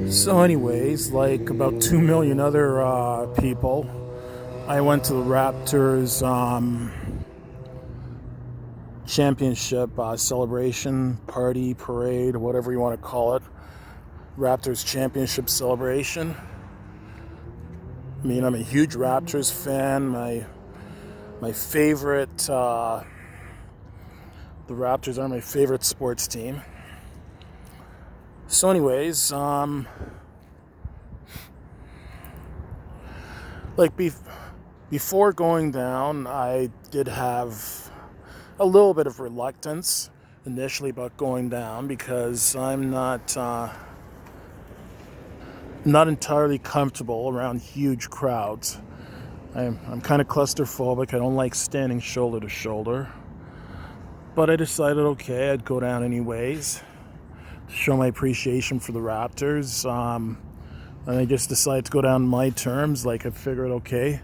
So anyways, like about 2 million other people, I went to the Raptors championship celebration, party, parade, whatever you want to call it. Raptors championship celebration. I mean, I'm a huge Raptors fan. My favorite, the Raptors are my favorite sports team. So anyways, like before going down, I did have a little bit of reluctance initially about going down because I'm not entirely comfortable around huge crowds. I'm kind of claustrophobic. I don't like standing shoulder to shoulder. But I decided, okay, I'd go down anyways to show my appreciation for the Raptors. And I just decided to go down my terms. Like, I figured, okay,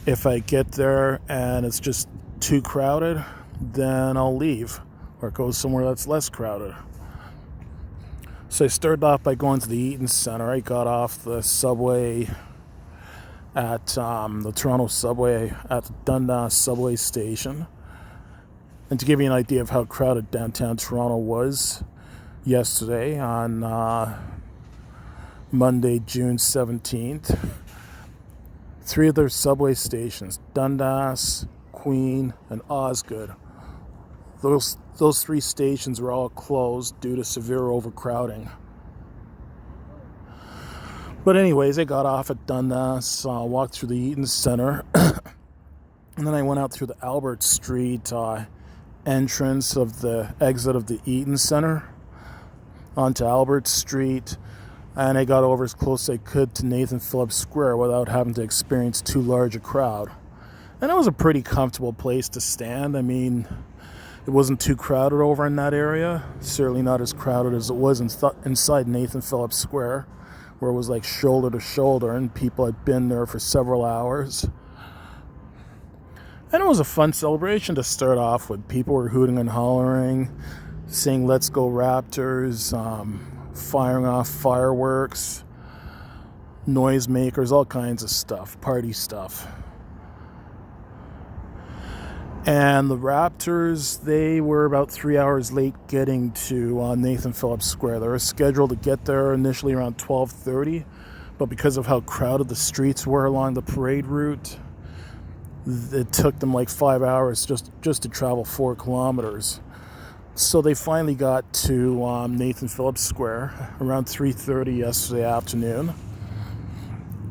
if I get there and it's just too crowded, then I'll leave or go somewhere that's less crowded. So I started off by going to the Eaton Center. I got off the subway at the Toronto subway at the Dundas subway station. And to give you an idea of how crowded downtown Toronto was yesterday on Monday, June 17th, three of their subway stations, Dundas, Queen, and Osgood, those three stations were all closed due to severe overcrowding. But anyways, I got off at Dundas, walked through the Eaton Center, and then I went out through the Albert Street entrance of the exit of the Eaton Center onto Albert Street, and I got over as close as I could to Nathan Phillips Square without having to experience too large a crowd. And it was a pretty comfortable place to stand. I mean, it wasn't too crowded over in that area. Certainly not as crowded as it was inside Nathan Phillips Square, where it was like shoulder to shoulder and people had been there for several hours. And it was a fun celebration to start off with. People were hooting and hollering, saying "Let's go Raptors," firing off fireworks, noisemakers, all kinds of stuff, party stuff. And the Raptors, they were about 3 hours late getting to Nathan Phillips Square. They were scheduled to get there initially around 12:30, but because of how crowded the streets were along the parade route, it took them like 5 hours just to travel 4 kilometers. So they finally got to Nathan Phillips Square around 3:30 yesterday afternoon.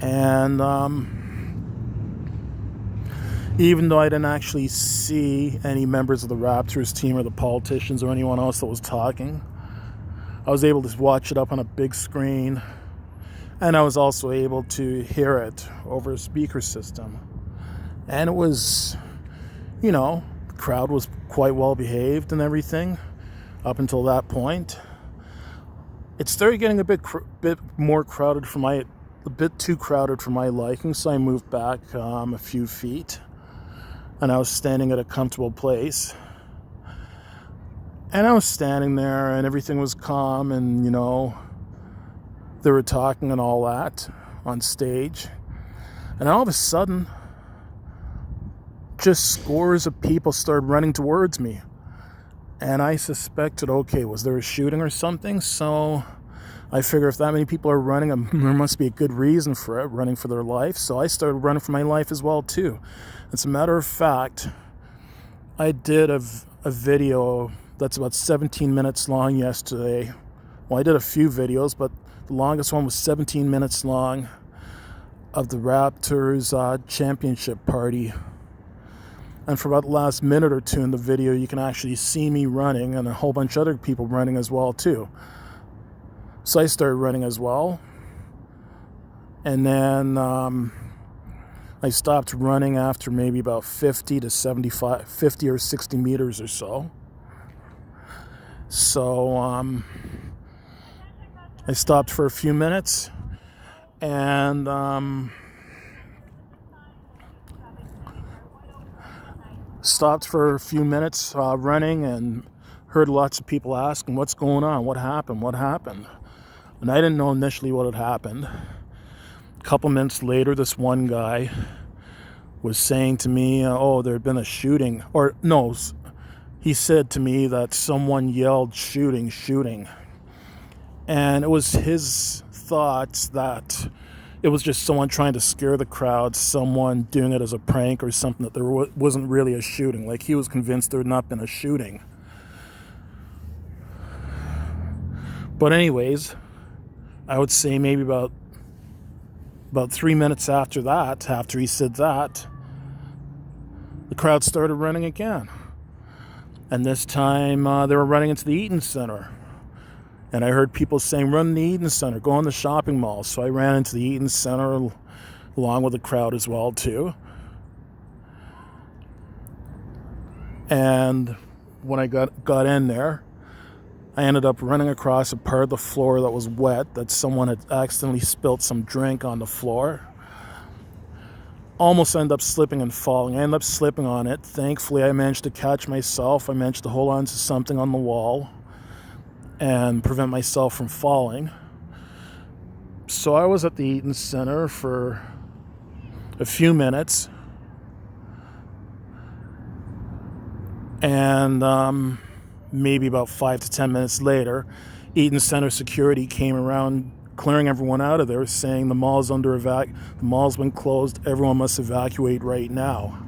And even though I didn't actually see any members of the Raptors team or the politicians or anyone else that was talking, I was able to watch it up on a big screen, and I was also able to hear it over a speaker system. And it was, the crowd was quite well behaved and everything up until that point. It started getting a bit more crowded a bit too crowded for my liking, so I moved back a few feet, and I was standing at a comfortable place. And I was standing there, and everything was calm, and they were talking and all that on stage, and all of a sudden, just scores of people started running towards me. And I suspected, okay, was there a shooting or something? So I figure if that many people are running, there must be a good reason for it, running for their life. So I started running for my life as well, too. As a matter of fact, I did a video that's about 17 minutes long yesterday. Well, I did a few videos, but the longest one was 17 minutes long of the Raptors championship party. And for about the last minute or two in the video, you can actually see me running and a whole bunch of other people running as well, too. So I started running as well. And then I stopped running after maybe about 50 or 60 meters or so. So I stopped for a few minutes and running, and heard lots of people asking, what's going on? What happened? And I didn't know initially what had happened. A couple minutes later, this one guy was saying to me, oh, there had been a shooting. Or no, he said to me that someone yelled, shooting, shooting. And it was his thoughts that it was just someone trying to scare the crowd, someone doing it as a prank or something, that there wasn't really a shooting. Like, he was convinced there had not been a shooting. But anyways, I would say maybe about 3 minutes after that, after he said that, the crowd started running again. And this time they were running into the Eaton Center. And I heard people saying, run the Eaton Center, go in the shopping mall. So I ran into the Eaton Center along with the crowd as well, too. And when I got in there, I ended up running across a part of the floor that was wet, that someone had accidentally spilt some drink on the floor. Almost ended up slipping and falling. I ended up slipping on it. Thankfully, I managed to catch myself. I managed to hold on to something on the wall and prevent myself from falling. So I was at the Eaton Center for a few minutes, and maybe about 5 to 10 minutes later, Eaton Center security came around, clearing everyone out of there, saying the mall's the mall's been closed, everyone must evacuate right now.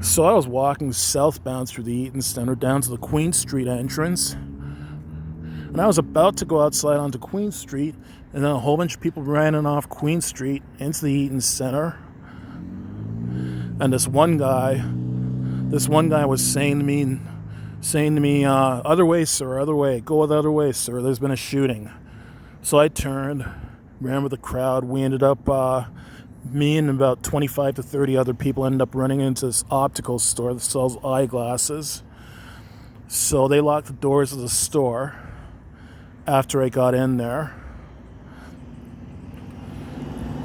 So I was walking southbound through the Eaton Center down to the Queen Street entrance, and I was about to go outside onto Queen Street, and then a whole bunch of people ran in off Queen Street into the Eaton Center. And this one guy was saying to me, other way, sir, other way, go the other way, sir, there's been a shooting. So I turned, ran with the crowd. We ended up, me and about 25 to 30 other people ended up running into this optical store that sells eyeglasses. So they locked the doors of the store after I got in there.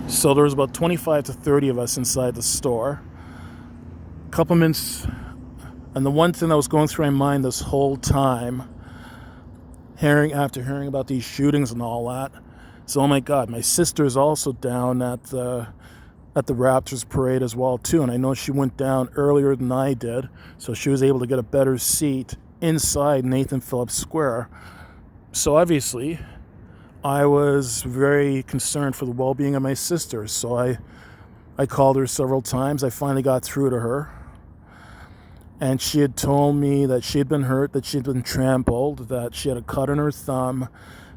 So there was about 25 to 30 of us inside the store. A couple minutes, and the one thing that was going through my mind this whole time, after hearing about these shootings and all that, is, oh my God, my sister is also down at the Raptors parade as well too, and I know she went down earlier than I did, so she was able to get a better seat inside Nathan Phillips Square. So obviously, I was very concerned for the well-being of my sister, so I called her several times. I finally got through to her, and she had told me that she had been hurt, that she had been trampled, that she had a cut on her thumb,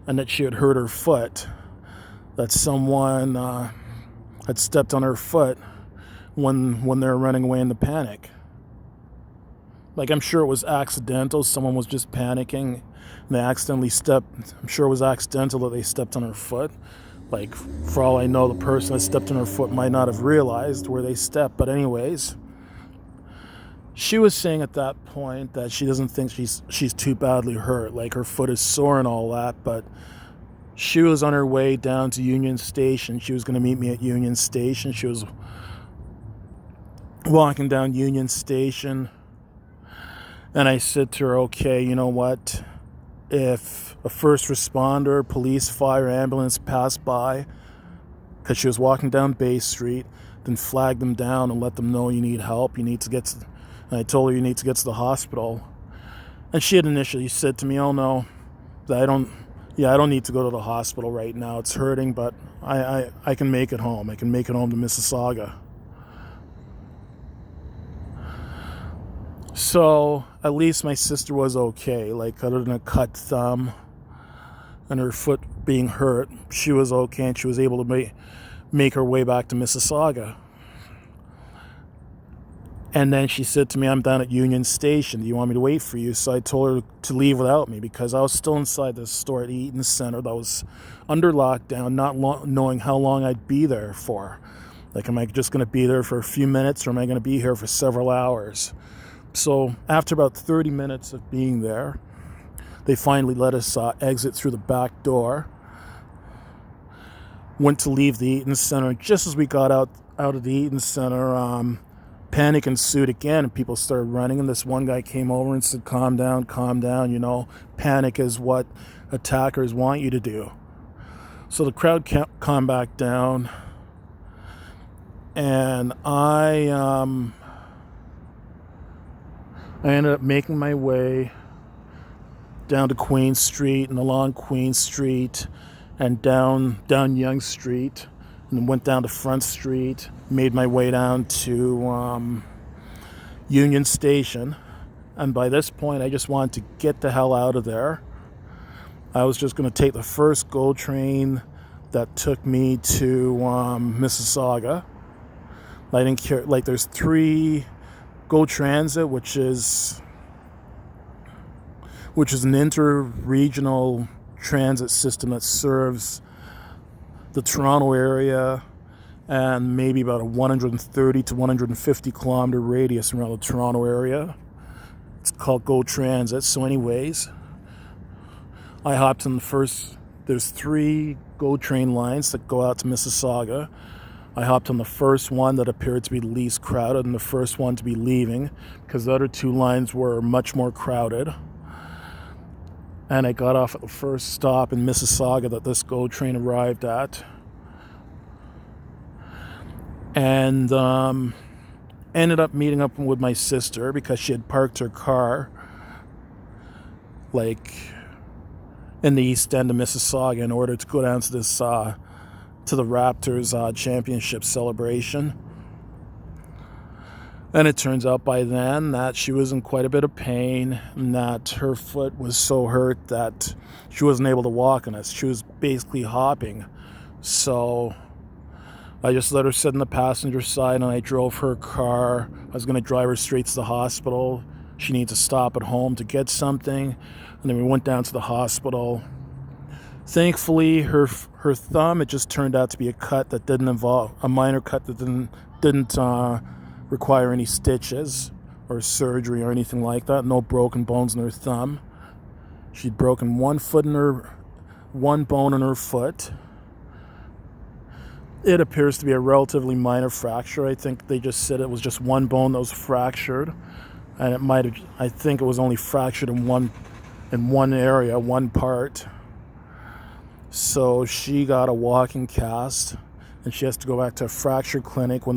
and that she had hurt her foot, that someone had stepped on her foot when they were running away in the panic. Like, I'm sure it was accidental. Someone was just panicking, and they accidentally stepped. I'm sure it was accidental that they stepped on her foot. Like, for all I know, the person that stepped on her foot might not have realized where they stepped. But anyways, she was saying at that point that she doesn't think she's too badly hurt. Like, her foot is sore and all that, but she was on her way down to Union Station. She was going to meet me at Union Station. She was walking down Union Station, and I said to her, okay, you know what? If a first responder, police, fire, ambulance passed by, because she was walking down Bay Street, then flag them down and let them know you need help. You need to get to, and I told her you need to get to the hospital. And she had initially said to me, oh no, I don't need to go to the hospital right now. It's hurting, but I can make it home. I can make it home to Mississauga. So at least my sister was okay. Like, other than a cut thumb and her foot being hurt, she was okay, and she was able to make her way back to Mississauga. And then she said to me, I'm down at Union Station. Do you want me to wait for you? So I told her to leave without me, because I was still inside the store at Eaton Center that was under lockdown, not knowing how long I'd be there for. Like, am I just going to be there for a few minutes, or am I going to be here for several hours? So after about 30 minutes of being there, they finally let us exit through the back door. Went to leave the Eaton Center. Just as we got out of the Eaton Center, panic ensued again, and people started running, and this one guy came over and said, calm down, panic is what attackers want you to do. So the crowd calmed back down, and I ended up making my way down to Queen Street and along Queen Street and down Yonge Street, and went down to Front Street, made my way down to Union Station. And by this point, I just wanted to get the hell out of there. I was just going to take the first GO train that took me to Mississauga. I didn't care. Like, there's 3 GO Transit, which is an inter-regional transit system that serves the Toronto area and maybe about a 130 to 150 kilometer radius around the Toronto area. It's called GO Transit. So anyways, I hopped in the first. There's 3 GO train lines that go out to Mississauga. I hopped on the first one that appeared to be the least crowded and the first one to be leaving, because the other 2 lines were much more crowded. And I got off at the first stop in Mississauga that this GO train arrived at. And ended up meeting up with my sister because she had parked her car like in the east end of Mississauga in order to go down to this to the Raptors championship celebration. And it turns out by then that she was in quite a bit of pain, and that her foot was so hurt that she wasn't able to walk on it. She was basically hopping. So I just let her sit in the passenger side, and I drove her car. I was going to drive her straight to the hospital. She needed to stop at home to get something. And then we went down to the hospital. Thankfully, her thumb, it just turned out to be a cut that didn't involve, a minor cut that didn't require any stitches or surgery or anything like that. No broken bones in her thumb. She'd broken one bone in her foot. It appears to be a relatively minor fracture. I think they just said it was just one bone that was fractured, and I think it was only fractured in one area, one part. So she got a walking cast, and she has to go back to a fracture clinic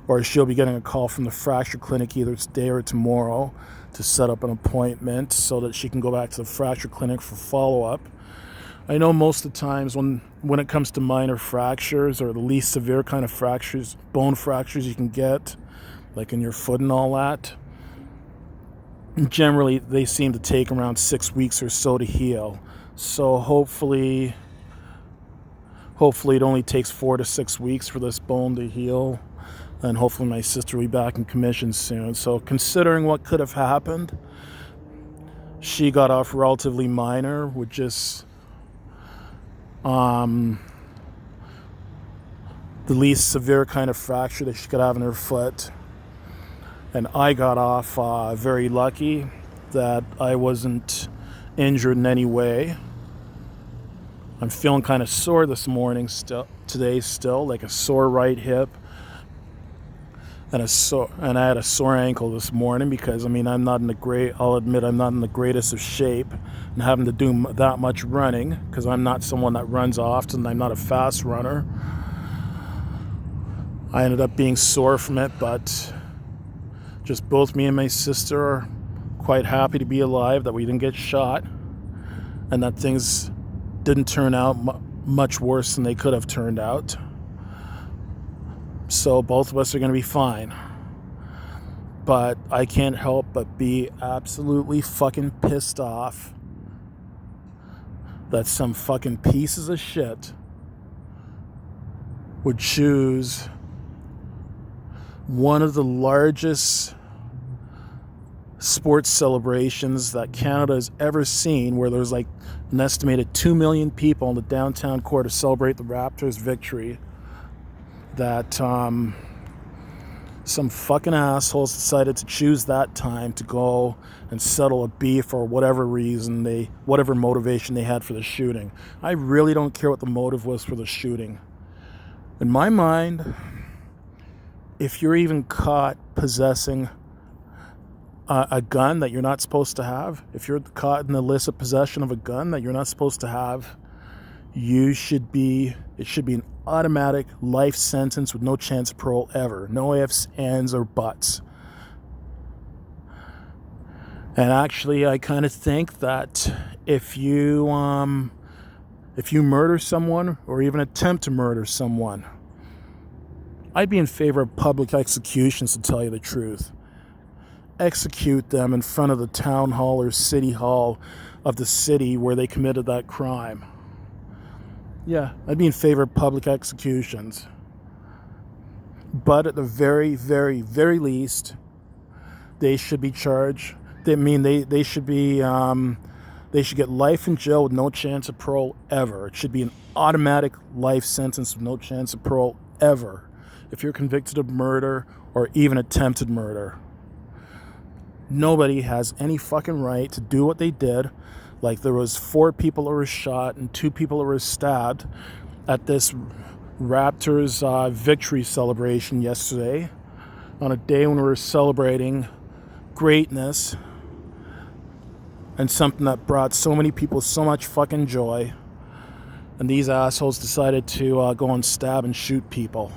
or she'll be getting a call from the fracture clinic either today or tomorrow to set up an appointment so that she can go back to the fracture clinic for follow-up. I know most of the times when it comes to minor fractures or the least severe kind of fractures, bone fractures you can get, like in your foot and all that, generally they seem to take around 6 weeks or so to heal. So hopefully it only takes 4 to 6 weeks for this bone to heal. And hopefully my sister will be back in commission soon. So considering what could have happened, she got off relatively minor with just the least severe kind of fracture that she could have in her foot. And I got off very lucky that I wasn't injured in any way. I'm feeling kind of sore this morning today, like a sore right hip. And I had a sore ankle this morning because I'll admit I'm not in the greatest of shape, and having to do that much running because I'm not someone that runs often. I'm not a fast runner. I ended up being sore from it, but just both me and my sister are quite happy to be alive, that we didn't get shot, and that things didn't turn out much worse than they could have turned out. So both of us are going to be fine. But I can't help but be absolutely fucking pissed off that some fucking pieces of shit would choose one of the largest sports celebrations that Canada has ever seen, where there's like an estimated 2 million people in the downtown core to celebrate the Raptors' victory, that some fucking assholes decided to choose that time to go and settle a beef for whatever motivation they had for the shooting. I really don't care what the motive was for the shooting. In my mind, if you're even caught possessing a gun that you're not supposed to have, if you're caught in illicit possession of a gun that you're not supposed to have, it should be an automatic life sentence with no chance of parole ever. No ifs, ands, or buts. And actually, I kind of think that if you murder someone or even attempt to murder someone, I'd be in favor of public executions, to tell you the truth. Execute them in front of the town hall or city hall of the city where they committed that crime. Yeah, I'd be in favor of public executions. But at the very, very, very least, they should be charged. They should get life in jail with no chance of parole ever. It should be an automatic life sentence with no chance of parole ever if you're convicted of murder or even attempted murder. Nobody has any fucking right to do what they did. Like, there was 4 people that were shot and 2 people that were stabbed at this Raptors victory celebration yesterday, on a day when we were celebrating greatness and something that brought so many people so much fucking joy. And these assholes decided to go and stab and shoot people.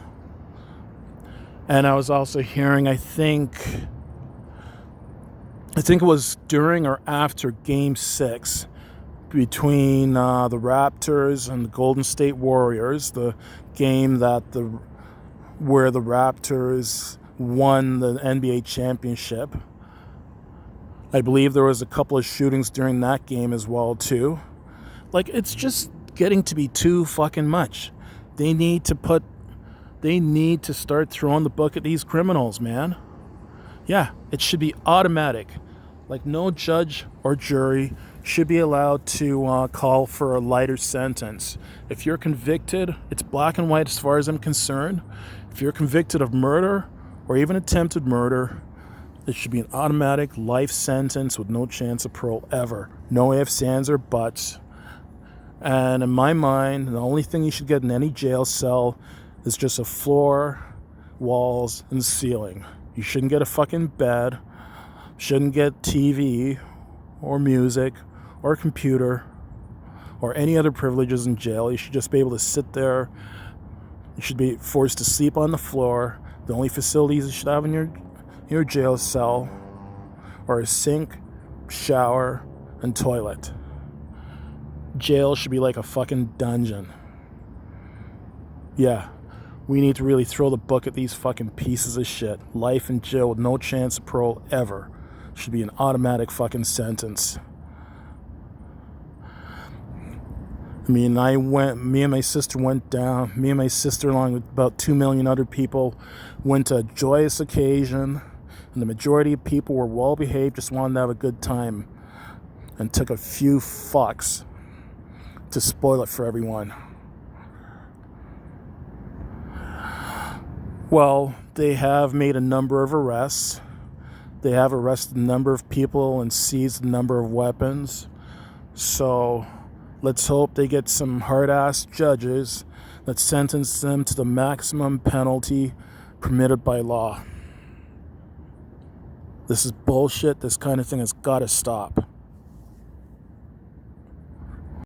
And I was also hearing, I think it was during or after Game 6 between the Raptors and the Golden State Warriors, the game where the Raptors won the NBA championship. I believe there was a couple of shootings during that game as well, too. Like, it's just getting to be too fucking much. They need to start throwing the book at these criminals, man. Yeah, it should be automatic. Like, no judge or jury should be allowed to call for a lighter sentence. If you're convicted, it's black and white as far as I'm concerned. If you're convicted of murder or even attempted murder, it should be an automatic life sentence with no chance of parole ever. No ifs, ands, or buts. And in my mind, the only thing you should get in any jail cell is just a floor, walls, and ceiling. You shouldn't get a fucking bed, shouldn't get TV or music or computer or any other privileges in jail. You should just be able to sit there. You should be forced to sleep on the floor. The only facilities you should have in your jail cell are a sink, shower, and toilet. Jail should be like a fucking dungeon. Yeah. We need to really throw the book at these fucking pieces of shit. Life in jail with no chance of parole ever should be an automatic fucking sentence. Me and my sister went down. Me and my sister, along with about 2 million other people, went to a joyous occasion. And the majority of people were well behaved, just wanted to have a good time. And took a few fucks to spoil it for everyone. Well, they have made a number of arrests. They have arrested a number of people and seized a number of weapons. So let's hope they get some hard-ass judges that sentence them to the maximum penalty permitted by law. This is bullshit. This kind of thing has got to stop.